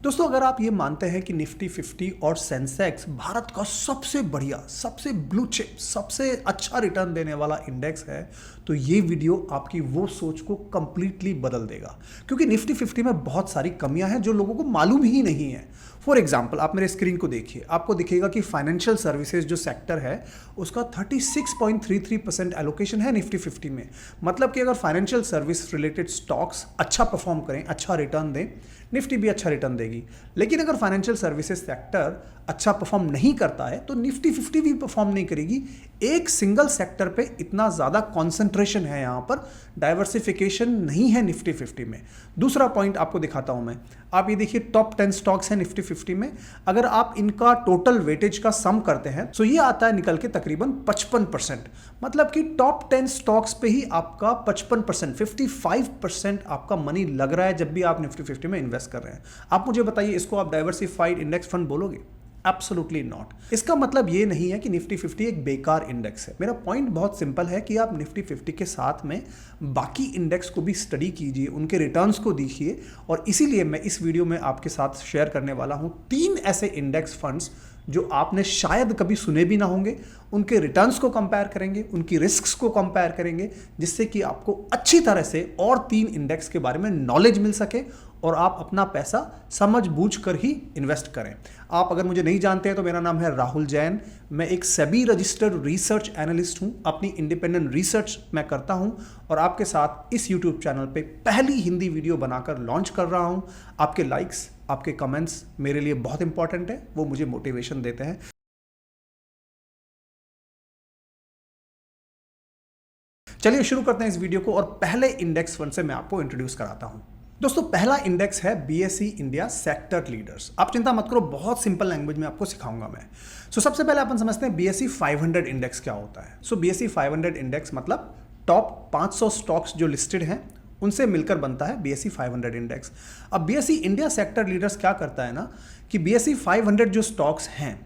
दोस्तों, अगर आप ये मानते हैं कि निफ्टी 50 और सेंसेक्स भारत का सबसे बढ़िया, सबसे ब्लू चिप, सबसे अच्छा रिटर्न देने वाला इंडेक्स है, तो ये वीडियो आपकी वो सोच को कंप्लीटली बदल देगा। क्योंकि निफ्टी 50 में बहुत सारी कमियां हैं जो लोगों को मालूम ही नहीं है। फॉर एग्जाम्पल, आप मेरे स्क्रीन को देखिए, आपको दिखेगा कि फाइनेंशियल सर्विसेज जो सेक्टर है उसका 36.33% एलोकेशन है निफ्टी 50 में। मतलब कि अगर फाइनेंशियल सर्विस रिलेटेड स्टॉक्स अच्छा परफॉर्म करें, अच्छा रिटर्न दें, निफ्टी भी अच्छा रिटर्न देगी। लेकिन अगर फाइनेंशियल सर्विसेज सेक्टर अच्छा परफॉर्म नहीं करता है तो निफ्टी 50 भी परफॉर्म नहीं करेगी। एक सिंगल सेक्टर पे इतना ज़्यादा कॉन्सेंट्रेशन है, यहाँ पर डाइवर्सिफिकेशन नहीं है निफ्टी 50 में। दूसरा पॉइंट आपको दिखाता हूँ मैं। आप ये देखिए, टॉप 10 स्टॉक्स हैं निफ्टी 50 में। अगर आप इनका टोटल वेटेज का सम करते हैं तो ये आता है निकल के तकरीबन 55%। मतलब कि टॉप 10 स्टॉक्स पे ही आपका 55%, 55% आपका मनी लग रहा है जब भी आप निफ्टी 50 में इन्वेस्ट कर रहे हैं। आप मुझे बताइए, इसको आप डाइवर्सिफाइड इंडेक्स फंड बोलोगे? Absolutely not. इसका मतलब ये नहीं है कि निफ्टी 50 एक बेकार इंडेक्स है। मेरा पॉइंट बहुत सिंपल है कि आप निफ्टी 50 के साथ में बाकी इंडेक्स को भी स्टडी कीजिए, उनके रिटर्न्स को देखिए। और इसीलिए मैं इस वीडियो में आपके साथ शेयर करने वाला हूं 3 ऐसे इंडेक्स फंड्स जो आपने शायद कभी सुने भी ना होंगे। उनके रिटर्न्स को कंपेयर करेंगे, उनकी रिस्क्स को कंपेयर करेंगे, जिससे कि आपको अच्छी तरह से और 3 इंडेक्स के बारे में नॉलेज मिल सके और आप अपना पैसा समझ बूझ कर ही इन्वेस्ट करें। आप अगर मुझे नहीं जानते हैं तो मेरा नाम है राहुल जैन। मैं एक सेबी रजिस्टर्ड रिसर्च एनालिस्ट हूं। अपनी इंडिपेंडेंट रिसर्च मैं करता हूं और आपके साथ इस यूट्यूब चैनल पे पहली हिंदी वीडियो बनाकर लॉन्च कर रहा हूं। आपके लाइक्स, आपके कमेंट्स मेरे लिए बहुत इंपॉर्टेंट है, वो मुझे मोटिवेशन देते हैं। चलिए शुरू करते हैं इस वीडियो को और पहले इंडेक्स फंड से मैं आपको इंट्रोड्यूस कराता हूं। दोस्तों, पहला इंडेक्स है बीएसई इंडिया सेक्टर लीडर्स। आप चिंता मत करो, बहुत सिंपल लैंग्वेज में आपको सिखाऊंगा मैं। सबसे पहले अपन समझते हैं बीएसई 500 इंडेक्स क्या होता है। बीएसई 500 इंडेक्स मतलब टॉप 500 स्टॉक्स जो लिस्टेड हैं उनसे मिलकर बनता है बीएसई 500 इंडेक्स। अब बीएसई इंडिया सेक्टर लीडर्स क्या करता है ना, कि बीएसई 500 जो स्टॉक्स हैं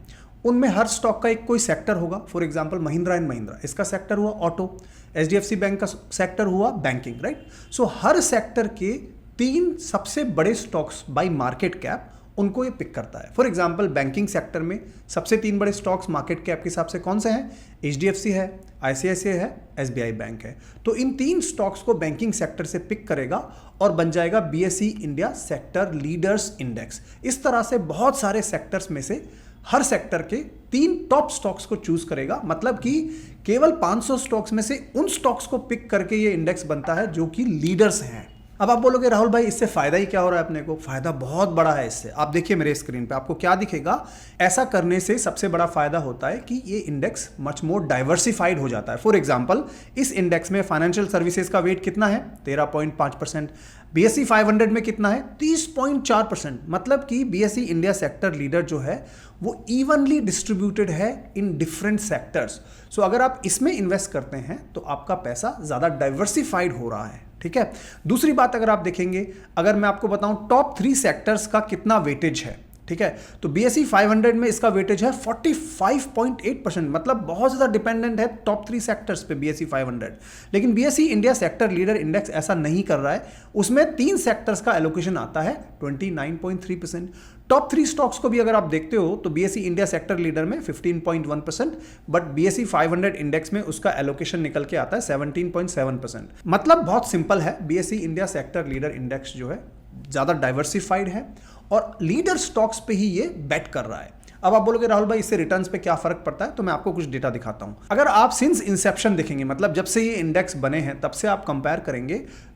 उनमें हर स्टॉक का एक कोई सेक्टर होगा। For example, Mahindra and Mahindra, इसका सेक्टर हुआ ऑटो। एचडीएफसी बैंक का सेक्टर हुआ बैंकिंग, राइट। हर सेक्टर के 3 सबसे बड़े स्टॉक्स बाय मार्केट कैप उनको ये पिक करता है। फॉर एग्जांपल, बैंकिंग सेक्टर में सबसे 3 बड़े स्टॉक्स मार्केट कैप के हिसाब से कौन से हैं? एचडीएफसी है, आईसीआईसीआई है, एसबीआई बैंक है। तो इन 3 स्टॉक्स को बैंकिंग सेक्टर से पिक करेगा और बन जाएगा BSE India sector leaders index. इस तरह से बहुत सारे सेक्टर्स में से हर सेक्टर के 3 टॉप स्टॉक्स को चूज करेगा। मतलब कि केवल 500 स्टॉक्स में से उन स्टॉक्स को पिक करके ये इंडेक्स बनता है जो कि लीडर्स हैं। अब आप बोलोगे, राहुल भाई इससे फायदा ही क्या हो रहा है अपने को? फायदा बहुत बड़ा है इससे। आप देखिए मेरे स्क्रीन पे आपको क्या दिखेगा। ऐसा करने से सबसे बड़ा फायदा होता है कि ये इंडेक्स मच मोर डाइवर्सिफाइड हो जाता है। फॉर एग्जांपल, इस इंडेक्स में फाइनेंशियल सर्विसेज का वेट कितना है? 13.5%। बीएसई 500 में कितना है? 30.4%। मतलब कि बीएसई इंडिया सेक्टर लीडर जो है वो इवनली डिस्ट्रीब्यूटेड है इन डिफरेंट सेक्टर्स। अगर आप इसमें इन्वेस्ट करते हैं तो आपका पैसा ज़्यादा डाइवर्सिफाइड हो रहा है, ठीक है। दूसरी बात, अगर आप देखेंगे, अगर मैं आपको बताऊं टॉप 3 सेक्टर्स का कितना वेटेज है, ठीक है, तो बीएसई 500 में इसका वेटेज है 45.8%। मतलब बहुत ज़्यादा डिपेंडेंट है टॉप 3 सेक्टर्स पे बीएसई 500। लेकिन BSE India sector leader index ऐसा नहीं कर रहा है। उसमें 3 सेक्टर्स का एलोकेशन आता है 29.3%। टॉप 3 स्टॉक्स को भी अगर आप देखते हो तो बीएसई इंडिया सेक्टर लीडर में 15.1%, बट बीएसई 500 इंडेक्स में उसका एलोकेशन निकल के आता है 17.7%। मतलब बहुत सिंपल है, BSE India sector leader index जो है ज़्यादा डाइवर्सिफाइड है और लीडर स्टॉक्स पे ही ये बेट कर रहा है। अब आप बोलोगे, राहुल भाई इससे रिटर्न्स पे क्या फर्क पड़ता है? तो मैं आपको कुछ डेटा दिखाता हूं। अगर आप सिंस इंसेप्शन देखेंगे, मतलब जब से ये इंडेक्स बने हैं तब से आप कंपेयर करेंगे,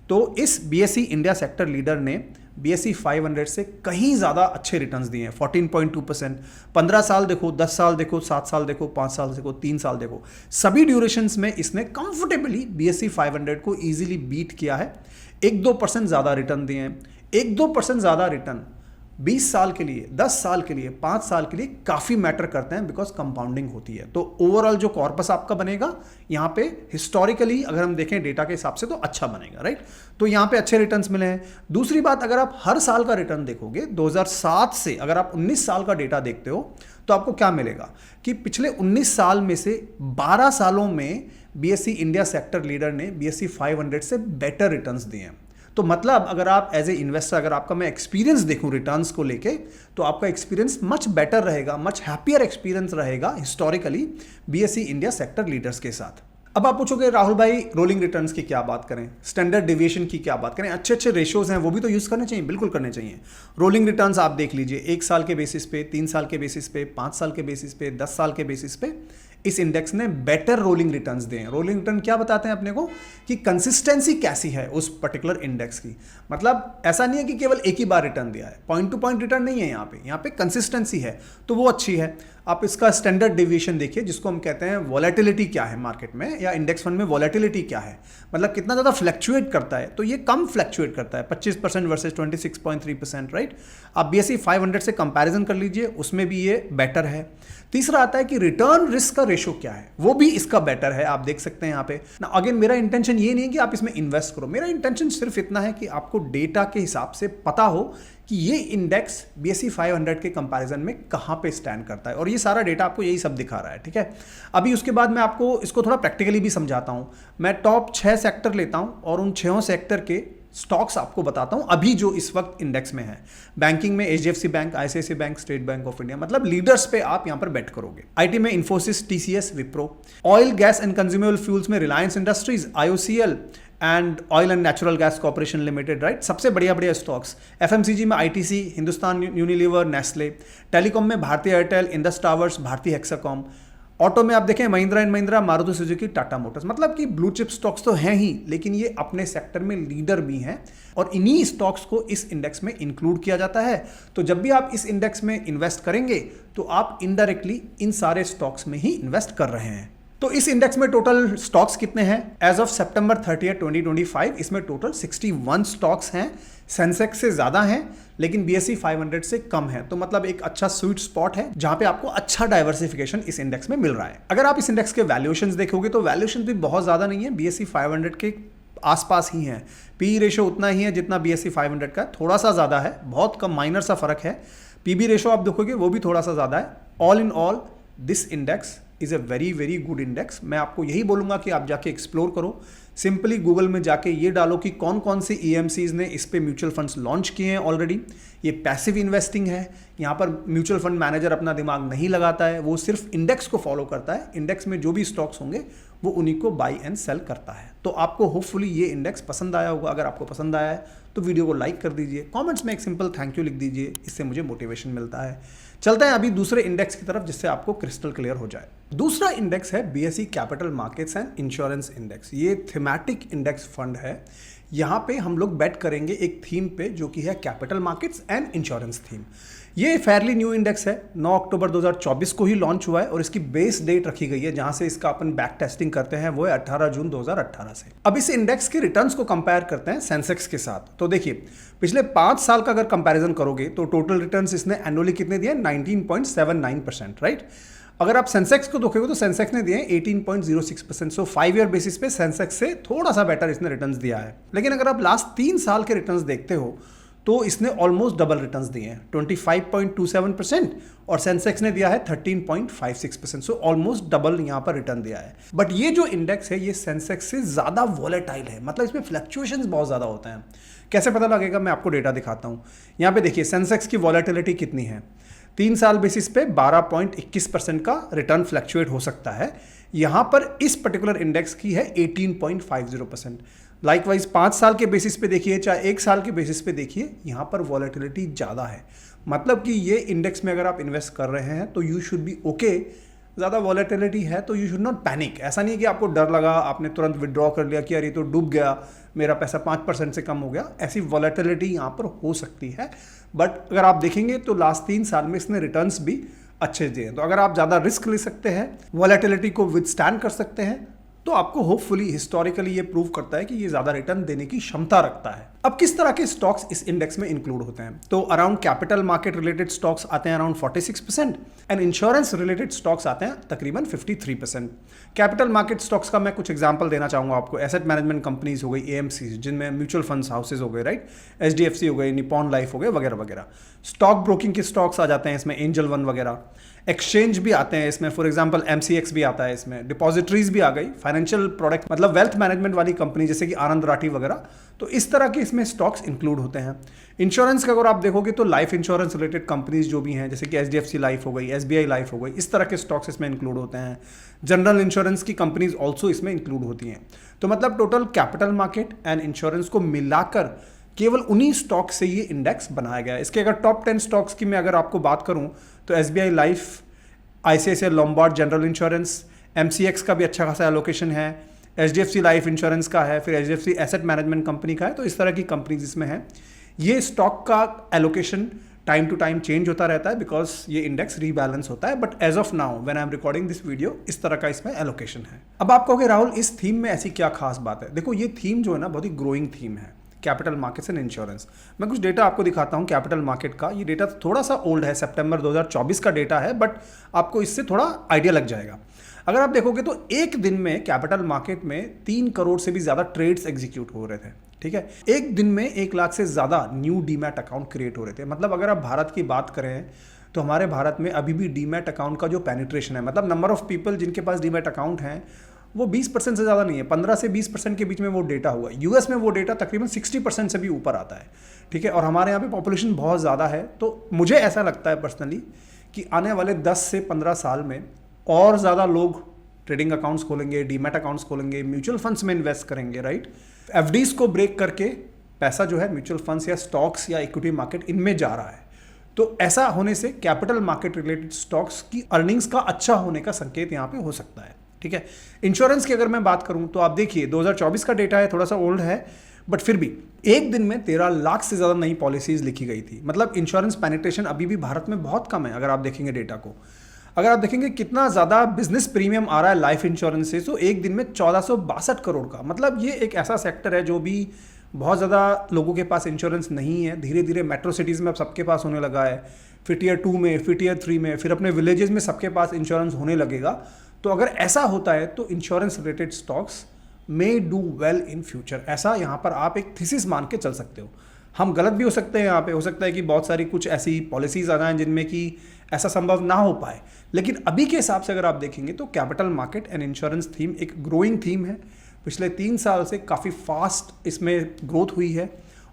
तो इस बीएसई इंडिया सेक्टर लीडर ने बीएसई 500 से कहीं ज़्यादा अच्छे रिटर्न्स दिए हैं। 14.2%। 15 साल देखो, 10 साल देखो, 7 साल देखो, 5 साल देखो, 3 साल देखो, सभी ड्यूरेशंस में इसने कंफर्टेबली बीएसई 500 को इजीली बीट किया है। 1-2% ज़्यादा रिटर्न दिए हैं। 1-2% ज़्यादा रिटर्न 20 साल के लिए, 10 साल के लिए, 5 साल के लिए काफ़ी मैटर करते हैं, बिकॉज कंपाउंडिंग होती है। तो ओवरऑल जो कॉर्पस आपका बनेगा यहाँ पे हिस्टोरिकली अगर हम देखें डेटा के हिसाब से तो अच्छा बनेगा, राइट। तो यहाँ पे अच्छे रिटर्न्स मिले हैं। दूसरी बात, अगर आप हर साल का रिटर्न देखोगे 2007 से अगर आप 19 साल का डेटा देखते हो तो आपको क्या मिलेगा कि पिछले 19 साल में से 12 सालों में बीएसई इंडिया सेक्टर लीडर ने बीएसई 500 से बेटर रिटर्न्स दिए हैं। तो मतलब अगर आप एज ए इन्वेस्टर, अगर आपका मैं एक्सपीरियंस देखूं रिटर्न्स को लेके, तो आपका एक्सपीरियंस मच बेटर रहेगा, मच हैप्पियर एक्सपीरियंस रहेगा historically BSE India sector leaders के साथ। अब आप पूछोगे राहुल भाई रोलिंग रिटर्न्स की क्या बात करें, स्टैंडर्ड डिविएशन की क्या बात करें, अच्छे अच्छे रेशियोज हैं वो भी तो यूज़ करने चाहिए, बिल्कुल करने चाहिए। रोलिंग रिटर्न्स आप देख लीजिए, 1 साल के बेसिस पे, 3 साल के बेसिस पे, 5 साल के बेसिस पे, 10 साल के बेसिस पे इस इंडेक्स ने बेटर रोलिंग रिटर्न्स दिए हैं। रोलिंग रिटर्न क्या बताते हैं अपने को कि कंसिस्टेंसी कैसी है उस पर्टिकुलर इंडेक्स की। मतलब ऐसा नहीं है कि केवल एक ही बार रिटर्न दिया है, पॉइंट टू पॉइंट रिटर्न नहीं है यहाँ पे कंसिस्टेंसी है, तो वो अच्छी है। आप इसका स्टैंडर्ड डिविएशन देखिए, जिसको हम कहते हैं वॉलेटिलिटी क्या है मार्केट में, या इंडेक्स फंड में वॉलेटिलिटी क्या है, मतलब कितना ज़्यादा फ्लैक्चुएट करता है। तो ये कम फ्लैक्चुएट करता है, 25% वर्सेज 26.3%, राइट। आप BSE 500 से कंपैरिजन कर लीजिए, उसमें भी ये बेटर है। तीसरा आता है कि रिटर्न रिस्क का रेशो क्या है, वो भी इसका बेटर है, आप देख सकते हैं यहाँ पे ना। अगेन मेरा इंटेंशन ये नहीं है कि आप इसमें इन्वेस्ट करो, मेरा इंटेंशन सिर्फ इतना है कि आपको डेटा के हिसाब से पता हो कि ये इंडेक्स BSE 500 के कंपैरिजन में कहाँ पे स्टैंड करता है, और ये सारा डेटा आपको यही सब दिखा रहा है, ठीक है। अभी उसके बाद मैं आपको इसको थोड़ा प्रैक्टिकली भी समझाता हूँ। मैं टॉप 6 सेक्टर लेता हूँ और उन 6 सेक्टर के स्टॉक्स आपको बताता हूं अभी जो इस वक्त इंडेक्स में है। बैंकिंग में HDFC bank, ICICI bank, state bank of India, मतलब लीडर्स पे आप यहां पर बेट करोगे। IT में Infosys, TCS, Wipro. Oil, gas and consumable fuels में Reliance industries, IOCL and oil and natural gas corporation limited, right, सबसे बढ़िया बढ़िया स्टॉक्स। FMCG में ITC, Hindustan Unilever, Nestle. Telecom में भारती एयरटेल, इंडस टावर्स, भारती हेक्साकॉम। ऑटो में आप देखें Mahindra and Mahindra, Maruti Suzuki, Tata Motors. मतलब कि ब्लू चिप स्टॉक्स तो हैं ही, लेकिन ये अपने सेक्टर में लीडर भी हैं, और इन्हीं स्टॉक्स को इस इंडेक्स में इंक्लूड किया जाता है। तो जब भी आप इस इंडेक्स में इन्वेस्ट करेंगे तो आप इनडायरेक्टली इन सारे स्टॉक्स में ही इन्वेस्ट कर रहे हैं। तो इस इंडेक्स में टोटल स्टॉक्स कितने हैं? एज ऑफ सितंबर 30, 2025 इसमें टोटल 61 स्टॉक्स हैं। सेंसेक्स से ज्यादा हैं, लेकिन BSE 500 से कम है। तो मतलब एक अच्छा स्वीट स्पॉट है जहां पे आपको अच्छा डाइवर्सिफिकेशन इस इंडेक्स में मिल रहा है। अगर आप इस इंडेक्स के वैल्यूएशंस देखोगे तो वैल्यूएशन भी बहुत ज्यादा नहीं है, BSE 500 के आसपास ही है। PE रेशो उतना ही है जितना BSE 500 का, थोड़ा सा ज्यादा है, बहुत कम माइनर सा फर्क है। PB रेशो आप देखोगे वो भी थोड़ा सा ज्यादा है। All in all this index is a very very good index. मैं आपको यही बोलूंगा कि आप जाके एक्सप्लोर करो। सिंपली गूगल में जाके ये डालो कि कौन कौन से EMCs ने इस पे म्यूचुअल फंड्स लॉन्च किए हैं ऑलरेडी। ये पैसिव इन्वेस्टिंग है, यहाँ पर म्यूचुअल फंड मैनेजर अपना दिमाग नहीं लगाता है, वो सिर्फ इंडेक्स को फॉलो करता है। इंडेक्स में जो भी स्टॉक्स होंगे वो उन्हीं को बाई एंड सेल करता है। तो आपको होपफुली ये इंडेक्स पसंद आया होगा। अगर आपको पसंद आया है तो वीडियो को लाइक कर दीजिए, कमेंट्स में एक सिंपल थैंक यू लिख दीजिए, इससे मुझे मोटिवेशन मिलता है। चलते हैं अभी दूसरे इंडेक्स की तरफ, जिससे आपको क्रिस्टल क्लियर हो जाए। दूसरा इंडेक्स है BSE capital markets and insurance index. ये थीमेटिक इंडेक्स फंड है। यहाँ पे हम लोग बेट करेंगे एक थीम पे, जो कि है capital markets and insurance theme. ये फेयरली न्यू इंडेक्स है, 9 अक्टूबर 2024 को ही लॉन्च हुआ है, और इसकी बेस डेट रखी गई है जहां से इसका अपन बैक टेस्टिंग करते हैं, वो है 18 जून 2018 से। अब इस इंडेक्स के रिटर्न्स को कंपेयर करते हैं सेंसेक्स के साथ। तो देखिए पिछले 5 साल का अगर कंपैरिजन करोगे तो टोटल रिटर्न्स इसने एनुअली कितने दिए? 19.79%, राइट। अगर आप सेंसेक्स को देखोगे तो सेंसेक्स ने दिए 18.06%। सो 5 ईयर बेसिस पे सेंसेक्स से थोड़ा सा बेटर इसने रिटर्न्स दिया है। लेकिन अगर आप लास्ट 3 साल के रिटर्न्स देखते हो तो इसने ऑलमोस्ट डबल रिटर्न्स दिए हैं, 25.27%, और सेंसेक्स ने दिया है 13.56%। सो ऑलमोस्ट डबल यहाँ पर रिटर्न दिया है। बट ये जो इंडेक्स है ये सेंसेक्स से ज़्यादा वॉलेटाइल है, मतलब इसमें फ्लक्चुएशंस बहुत ज़्यादा होते हैं। कैसे पता लगेगा? मैं आपको डेटा दिखाता हूँ। यहाँ पे देखिए सेंसेक्स की वॉलेटिलिटी कितनी है। 3 साल बेसिस पे 12.21% का रिटर्न फ्लक्चुएट हो सकता है। यहाँ पर इस पर्टिकुलर इंडेक्स की है 18.50%। लाइकवाइज 5 साल के बेसिस पे देखिए, चाहे 1 साल के बेसिस पे देखिए, यहाँ पर वॉलेटिलिटी ज़्यादा है। मतलब कि ये इंडेक्स में अगर आप इन्वेस्ट कर रहे हैं तो यू शुड बी ओके। ज़्यादा वॉलेटिलिटी है तो यू शुड नॉट पैनिक। ऐसा नहीं कि आपको डर लगा, आपने तुरंत विड्रॉ कर लिया कि अरे तो डूब गया, मेरा पैसा 5% से कम हो गया। ऐसी वॉलेटिलिटी यहाँ पर हो सकती है। बट अगर आप देखेंगे तो लास्ट 3 साल में इसने रिटर्न्स भी अच्छे दिए हैं। तो अगर आप ज़्यादा रिस्क ले सकते हैं, वॉलेटिलिटी को विदस्टैंड कर सकते हैं, तो आपको होपफुली हिस्टोरिकली ये प्रूव करता है कि ये ज़्यादा रिटर्न देने की क्षमता रखता है। अब किस तरह के स्टॉक्स इस इंडेक्स में इंक्लूड होते हैं? तो around capital market related stocks आते हैं around 46%, and insurance related stocks आते हैं तकरीबन 53%। कैपिटल मार्केट स्टॉक्स का मैं कुछ एग्जांपल देना चाहूँगा आपको। एसेट मैनेजमेंट कंपनीज हो गई, AMCs, जिनमें म्यूचुअल फंड्स हाउसेज हो गए, राइट, HDFC हो गई, निपॉन लाइफ हो गए, वगैरह वगैरह। स्टॉक ब्रोकिंग के स्टॉक्स आ जाते हैं इसमें, एंजल वन वगैरह। एक्सचेंज भी आते हैं इसमें, फॉर एग्जाम्पल MCX भी आता है इसमें। डिपॉजिटरीज भी आ गई, फाइनेंशियल प्रोडक्ट मतलब वेल्थ मैनेजमेंट वाली कंपनी जैसे कि आनंद राठी वगैरह, तो इस तरह के इसमें स्टॉक्स इंक्लूड होते हैं। इंश्योरेंस का अगर आप देखोगे तो लाइफ इंश्योरेंस रिलेटेड कंपनीज जो भी हैं जैसे कि HDFC लाइफ हो गई, SBI लाइफ हो गई, इस तरह के स्टॉक्स इसमें इंक्लूड होते हैं। जनरल इंश्योरेंस की कंपनीज ऑल्सो इसमें इंक्लूड होती हैं। तो मतलब total capital market and insurance को मिलाकर केवल उन्हीं स्टॉक से ये इंडेक्स बनाया गया है। इसके अगर टॉप 10 स्टॉक्स की मैं अगर आपको बात करूं तो SBI life, ICICI Lombard general insurance, MCX का भी अच्छा खासा एलोकेशन है, HDFC लाइफ इंश्योरेंस का है, फिर HDFC एसेट मैनेजमेंट कंपनी का है। तो इस तरह की कंपनीज इसमें है। ये स्टॉक का allocation time to time change होता रहता है बिकॉज ये इंडेक्स रीबैलेंस होता है, but as of now when I am recording this video इस तरह का इसमें एलोकेशन है। अब आप कहोगे राहुल इस थीम में ऐसी क्या खास बात है? देखो ये थीम जो है ना बहुत ही ग्रोइंग थीम है, कैपिटल मार्केट्स एंड इंश्योरेंस। मैं कुछ डेटा आपको दिखाता हूं कैपिटल मार्केट का। ये डेटा थोड़ा सा ओल्ड है, सितंबर 2024 का डेटा है, बट आपको इससे थोड़ा आइडिया लग जाएगा। अगर आप देखोगे तो एक दिन में कैपिटल मार्केट में 3 करोड़ से भी ज्यादा ट्रेड्स एग्जीक्यूट हो रहे थे। ठीक है, एक दिन में 1 लाख से ज्यादा न्यू डीमैट अकाउंट क्रिएट हो रहे थे। मतलब अगर आप भारत की बात करें तो हमारे भारत में अभी भी डीमैट अकाउंट का जो पेनिट्रेशन है, मतलब नंबर ऑफ पीपल जिनके पास डीमैट अकाउंट हैं, वो 20% से ज़्यादा नहीं है, 15 से 20% के बीच में वो डेटा हुआ। यूएस में वो डेटा तकरीबन 60% से भी ऊपर आता है। ठीक है, और हमारे यहाँ पे पॉपुलेशन बहुत ज़्यादा है। तो मुझे ऐसा लगता है पर्सनली कि आने वाले 10 से 15 साल में और ज़्यादा लोग ट्रेडिंग अकाउंट्स खोलेंगे, डीमैट अकाउंट्स खोलेंगे, म्यूचुअल फंड्स में इन्वेस्ट करेंगे, राइट। एफडीज को ब्रेक करके पैसा जो है म्यूचुअल फंड्स या स्टॉक्स या इक्विटी मार्केट इनमें जा रहा है। तो ऐसा होने से कैपिटल मार्केट रिलेटेड स्टॉक्स की अर्निंग्स का अच्छा होने का संकेत यहाँ पे हो सकता है। ठीक है, इंश्योरेंस की अगर मैं बात करूं तो आप देखिए 2024 का डेटा है, थोड़ा सा ओल्ड है, बट फिर भी एक दिन में 13 लाख से ज़्यादा नई पॉलिसीज लिखी गई थी। मतलब इंश्योरेंस पेनिट्रेशन अभी भी भारत में बहुत कम है। अगर आप देखेंगे डेटा को, अगर आप देखेंगे कितना ज़्यादा बिजनेस प्रीमियम आ रहा है लाइफ इंश्योरेंस से, तो एक दिन में 1462 करोड़ का। मतलब ये एक ऐसा सेक्टर है जो भी बहुत ज़्यादा लोगों के पास इंश्योरेंस नहीं है। धीरे धीरे मेट्रो सिटीज़ में अब सबके पास होने लगा है, फिर टियर 2 में, फिर टियर 3 में, फिर अपने विलेजेस में सबके पास इंश्योरेंस होने लगेगा। तो अगर ऐसा होता है तो insurance related stocks may do well in future, ऐसा यहाँ पर आप एक थीसिस मान के चल सकते हो। हम गलत भी हो सकते हैं, यहाँ पे हो सकता है कि बहुत सारी कुछ ऐसी पॉलिसीज आ जाएं जिनमें कि ऐसा संभव ना हो पाए, लेकिन अभी के हिसाब से अगर आप देखेंगे तो capital market and insurance theme एक ग्रोइंग थीम है। पिछले 3 साल से काफ़ी फास्ट इसमें ग्रोथ हुई है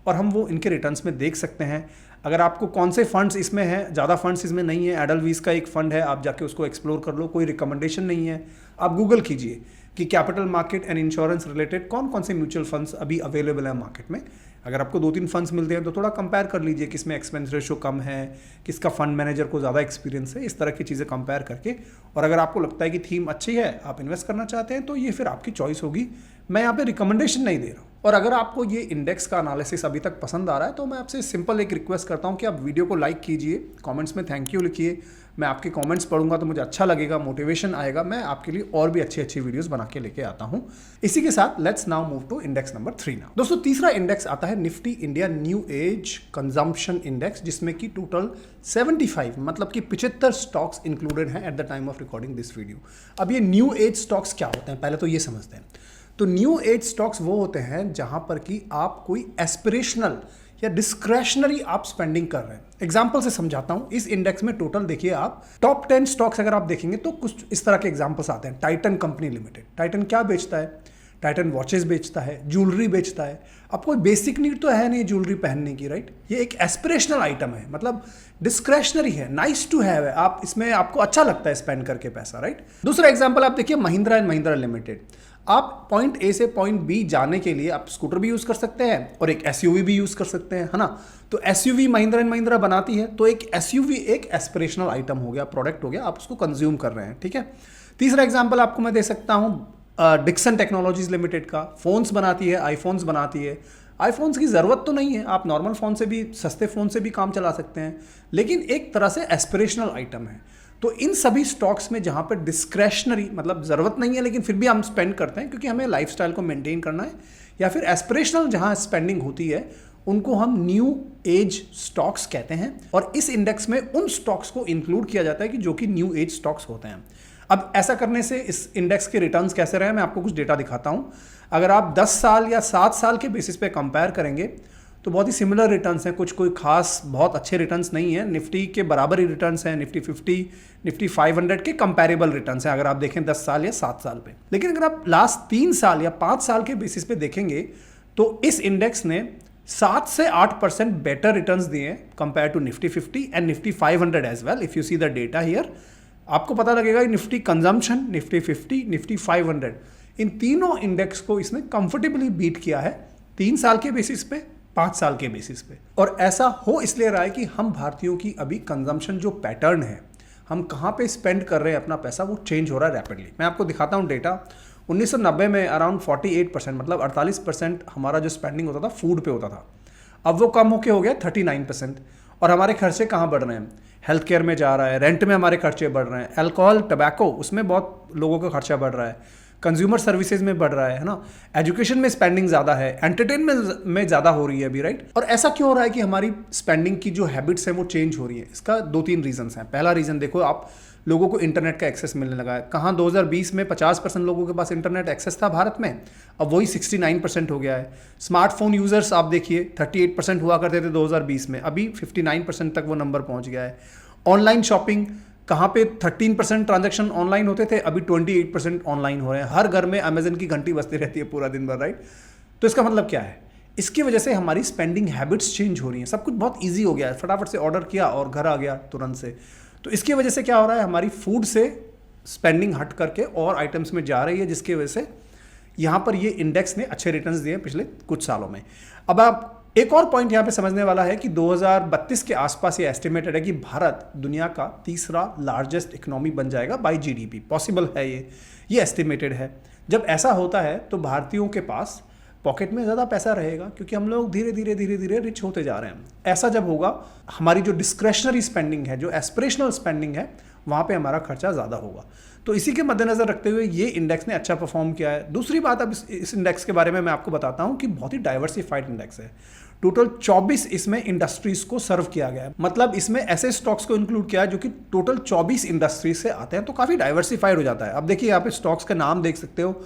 और हम वो इनके रिटर्न्स में देख सकते हैं। अगर आपको कौन से फंड्स इसमें हैं, ज़्यादा फंड्स इसमें नहीं है। एडलवीज का एक फंड है, आप जाके उसको एक्सप्लोर कर लो, कोई रिकमेंडेशन नहीं है। आप गूगल कीजिए कि capital market and insurance related कौन कौन से म्यूचुअल फंड्स अभी अवेलेबल है मार्केट में। अगर आपको 2-3 फंड्स मिलते हैं तो थोड़ा कंपेयर कर लीजिए किसमें एक्सपेंस रेशो कम है, किसका फंड मैनेजर को ज़्यादा एक्सपीरियंस है, इस तरह की चीज़ें कंपेयर करके। और अगर आपको लगता है कि थीम अच्छी है, आप इन्वेस्ट करना चाहते हैं, तो ये फिर आपकी चॉइस होगी। मैं यहाँ पे रिकमेंडेशन नहीं दे रहा हूँ। और अगर आपको ये इंडेक्स का एनालिसिस अभी तक पसंद आ रहा है तो मैं आपसे सिंपल एक रिक्वेस्ट करता हूँ कि आप वीडियो को लाइक कीजिए, कमेंट्स में थैंक यू लिखिए। मैं आपके कमेंट्स पढ़ूंगा तो मुझे अच्छा लगेगा, मोटिवेशन आएगा, मैं आपके लिए और भी अच्छी अच्छी वीडियोस बना के लेके आता हूँ। इसी के साथ let's now move to index number 3 now. दोस्तों तीसरा इंडेक्स आता है Nifty India new age consumption index, जिसमें कि टोटल 75 मतलब कि 75 स्टॉक्स इंक्लूडेड हैं at the time of recording this video. अब ये न्यू एज स्टॉक्स क्या होते हैं पहले तो ये समझते हैं। तो न्यू एज स्टॉक्स वो होते हैं जहां पर कि आप कोई एस्पिरेशनल या डिस्क्रेशनरी आप स्पेंडिंग कर रहे हैं। एग्जांपल से समझाता हूं। इस इंडेक्स में टोटल देखिए आप टॉप 10 स्टॉक्स अगर आप देखेंगे तो कुछ इस तरह के एग्जांपल्स आते हैं। टाइटन कंपनी लिमिटेड, टाइटन क्या बेचता है? टाइटन वॉचेस बेचता है, ज्वेलरी बेचता है। अब कोई बेसिक नीड तो है नहीं ज्वेलरी पहनने की, राइट। ये एक एस्पिरेशनल आइटम है, मतलब डिस्क्रेशनरी है, नाइस टू हैव है। आप इसमें आपको अच्छा लगता है स्पेंड करके पैसा, राइट। दूसरा एग्जांपल आप देखिए महिंद्रा एंड महिंद्रा लिमिटेड। आप पॉइंट ए से पॉइंट बी जाने के लिए आप स्कूटर भी यूज कर सकते हैं और एक एसयूवी भी यूज कर सकते हैं, है ना। तो एसयूवी महिंद्रा एंड महिंद्रा बनाती है, तो एक एसयूवी एक एस्पिरेशनल आइटम हो गया, प्रोडक्ट हो गया, आप उसको कंज्यूम कर रहे हैं, ठीक है। तीसरा एग्जांपल आपको मैं दे सकता हूं डिक्सन टेक्नोलॉजीज लिमिटेड का। फोन्स बनाती है, आईफोन्स बनाती है। आईफोन्स की ज़रूरत तो नहीं है, आप नॉर्मल फ़ोन से भी, सस्ते फ़ोन से भी काम चला सकते हैं, लेकिन एक तरह से एस्पिरेशनल आइटम है। तो इन सभी स्टॉक्स में जहाँ पर डिस्क्रेशनरी मतलब ज़रूरत नहीं है लेकिन फिर भी हम स्पेंड करते हैं क्योंकि हमें लाइफस्टाइल को मेंटेन करना है, या फिर एस्पिरेशनल जहाँ स्पेंडिंग होती है, उनको हम न्यू एज स्टॉक्स कहते हैं। और इस इंडेक्स में उन स्टॉक्स को इंक्लूड किया जाता है कि जो कि न्यू एज स्टॉक्स होते हैं। अब ऐसा करने से इस इंडेक्स के रिटर्न्स कैसे रहे, मैं आपको कुछ डेटा दिखाता हूं। अगर आप 10 साल या 7 साल के बेसिस पे कंपेयर करेंगे तो बहुत ही सिमिलर रिटर्न्स हैं, कुछ कोई खास बहुत अच्छे रिटर्न्स नहीं है। निफ्टी के बराबर ही रिटर्न्स हैं, निफ्टी 50, निफ्टी 500 के कंपैरेबल रिटर्न्स हैं अगर आप देखें 10 साल या 7 साल पे। लेकिन अगर आप लास्ट 3 साल या 5 साल के बेसिस पे देखेंगे तो इस इंडेक्स ने 7 से 8% बेटर रिटर्न्स दिए हैं compare to Nifty 50 and Nifty 500 as well. If you see the data here, आपको पता लगेगा निफ्टी कंजम्पशन, निफ्टी 50, निफ्टी 500, इन तीनों इंडेक्स को इसने कंफर्टेबली बीट किया है 3 साल के बेसिस पे, 5 साल के बेसिस पे। और ऐसा हो इसलिए रहा है कि हम भारतीयों की अभी कंजम्पशन जो पैटर्न है, हम कहाँ पे स्पेंड कर रहे हैं अपना पैसा, वो चेंज हो रहा है रैपिडली। मैं आपको दिखाता हूँ डेटा। 1990 में अराउंड 48%, मतलब 48% हमारा जो स्पेंडिंग होता था फूड पे होता था। अब वो कम होके हो गया 39%। और हमारे खर्चे कहाँ बढ़ रहे हैं? हेल्थ केयर में जा रहा है, रेंट में हमारे खर्चे बढ़ रहे हैं, अल्कोहल, टबैको, उसमें बहुत लोगों का खर्चा बढ़ रहा है, कंज्यूमर सर्विसेज में बढ़ रहा है ना, एजुकेशन में स्पेंडिंग ज़्यादा है, एंटरटेनमेंट में ज़्यादा हो रही है अभी, राइट। और ऐसा क्यों हो रहा है कि हमारी स्पेंडिंग की जो हैबिट्स हैं वो चेंज हो रही है? इसका 2-3 रीजंस हैं। पहला रीज़न देखो, आप लोगों को इंटरनेट का एक्सेस मिलने लगा है। कहाँ 2020 में 50% लोगों के पास इंटरनेट एक्सेस था भारत में, अब वही 69% हो गया है। स्मार्टफोन यूज़र्स आप देखिए 38% हुआ करते थे 2020 में, अभी 59% तक वो नंबर पहुँच गया है। ऑनलाइन शॉपिंग, कहाँ पे 13% ट्रांजैक्शन ऑनलाइन होते थे, अभी 28% ऑनलाइन हो रहे हैं। हर घर में अमेजन की घंटी बजती रहती है पूरा दिन भर, राइट। तो इसका मतलब क्या है? इसकी वजह से हमारी स्पेंडिंग हैबिट्स चेंज हो रही हैं। सब कुछ बहुत ईजी हो गया है, फटाफट से ऑर्डर किया और घर आ गया तुरंत से। तो इसकी वजह से क्या हो रहा है, हमारी फूड से स्पेंडिंग हट करके और आइटम्स में जा रही है, जिसकी वजह से यहाँ पर ये इंडेक्स ने अच्छे रिटर्न्स दिए पिछले कुछ सालों में। अब आप एक और पॉइंट यहाँ पे समझने वाला है कि 2032 के आसपास ये एस्टिमेटेड है कि भारत दुनिया का तीसरा लार्जेस्ट इकोनॉमी बन जाएगा बाय जीडीपी। पॉसिबल है ये एस्टिमेटेड है। जब ऐसा होता है तो भारतीयों के पास पॉकेट में ज़्यादा पैसा रहेगा, क्योंकि हम लोग धीरे धीरे रिच होते जा रहे हैं। ऐसा जब होगा, हमारी जो डिस्क्रेशनरी स्पेंडिंग है, जो एस्पिरेशनल स्पेंडिंग है, वहाँ पे हमारा खर्चा ज़्यादा होगा। तो इसी के मद्देनज़र रखते हुए ये इंडेक्स ने अच्छा परफॉर्म किया है। दूसरी बात, अब इस इंडेक्स के बारे में मैं आपको बताता हूँ कि बहुत ही डाइवर्सिफाइड इंडेक्स है। टोटल 24 इसमें इंडस्ट्रीज को सर्व किया गया है, मतलब इसमें ऐसे स्टॉक्स को इंक्लूड किया है जो कि टोटल 24 इंडस्ट्रीज से आते हैं, तो काफ़ी डाइवर्सिफाइड हो जाता है। अब देखिए यहाँ पे स्टॉक्स का नाम देख सकते हो,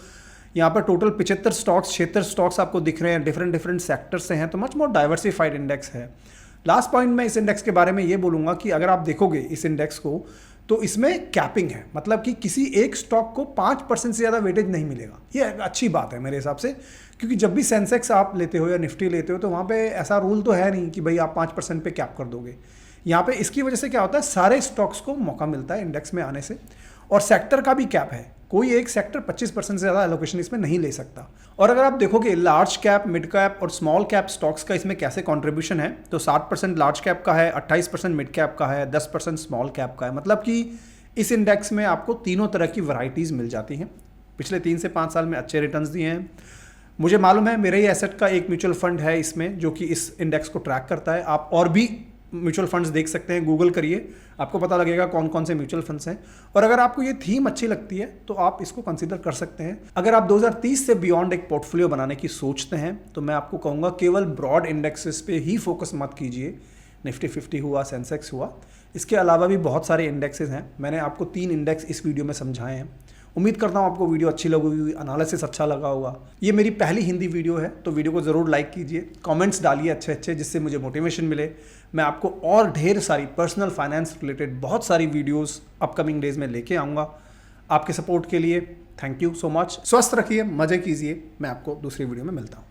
यहाँ पर टोटल 75 स्टॉक्स, 76 स्टॉक्स आपको दिख रहे हैं, डिफरेंट सेक्टर से हैं, तो मच मोर डाइवर्सिफाइड इंडेक्स है। लास्ट पॉइंट मैं इस इंडेक्स के बारे में ये बोलूँगा कि अगर आप देखोगे इस इंडेक्स को, तो इसमें कैपिंग है, मतलब कि किसी एक स्टॉक को 5% से ज़्यादा वेटेज नहीं मिलेगा। ये एक अच्छी बात है मेरे हिसाब से, क्योंकि जब भी सेंसेक्स आप लेते हो या निफ्टी लेते हो तो वहाँ पे ऐसा रूल तो है नहीं कि भाई आप 5% पे कैप कर दोगे। यहाँ पे इसकी वजह से क्या होता है, सारे स्टॉक्स को मौका मिलता है इंडेक्स में आने से, और सेक्टर का भी कैप है। कोई एक सेक्टर 25% से ज़्यादा एलोकेशन इसमें नहीं ले सकता। और अगर आप देखोगे लार्ज कैप, मिड कैप और स्मॉल कैप स्टॉक्स का इसमें कैसे कंट्रीब्यूशन है, तो 60% लार्ज कैप का है, 28% मिड कैप का है, 10% स्मॉल कैप का है। मतलब कि इस इंडेक्स में आपको तीनों तरह की वैरायटीज़ मिल जाती हैं। पिछले 3 से 5 साल में अच्छे रिटर्न्स दिए हैं। मुझे मालूम है, मेरे ही एसेट का एक म्यूचुअल फंड है इसमें जो कि इस इंडेक्स को ट्रैक करता है। आप और भी म्यूचुअल फंड्स देख सकते हैं, गूगल करिए, आपको पता लगेगा कौन कौन से म्यूचुअल फंड्स हैं। और अगर आपको ये थीम अच्छी लगती है तो आप इसको कंसीडर कर सकते हैं। अगर आप 2030 से बियॉन्ड एक पोर्टफोलियो बनाने की सोचते हैं तो मैं आपको कहूँगा केवल ब्रॉड इंडेक्सेस पे ही फोकस मत कीजिए। निफ्टी 50 हुआ, सेंसेक्स हुआ, इसके अलावा भी बहुत सारे इंडेक्सेस हैं। मैंने आपको 3 इंडेक्स इस वीडियो में समझाए हैं। उम्मीद करता हूँ आपको वीडियो अच्छी लगेगी, एनालिसिस अच्छा लगा होगा। ये मेरी पहली हिंदी वीडियो है, तो वीडियो को ज़रूर लाइक कीजिए, कमेंट्स डालिए अच्छे जिससे मुझे मोटिवेशन मिले। मैं आपको और ढेर सारी पर्सनल फाइनेंस रिलेटेड बहुत सारी वीडियोस अपकमिंग डेज में लेके आऊँगा। आपके सपोर्ट के लिए थैंक यू सो मच। स्वस्थ रखिए, मज़े कीजिए। मैं आपको दूसरी वीडियो में मिलता हूँ।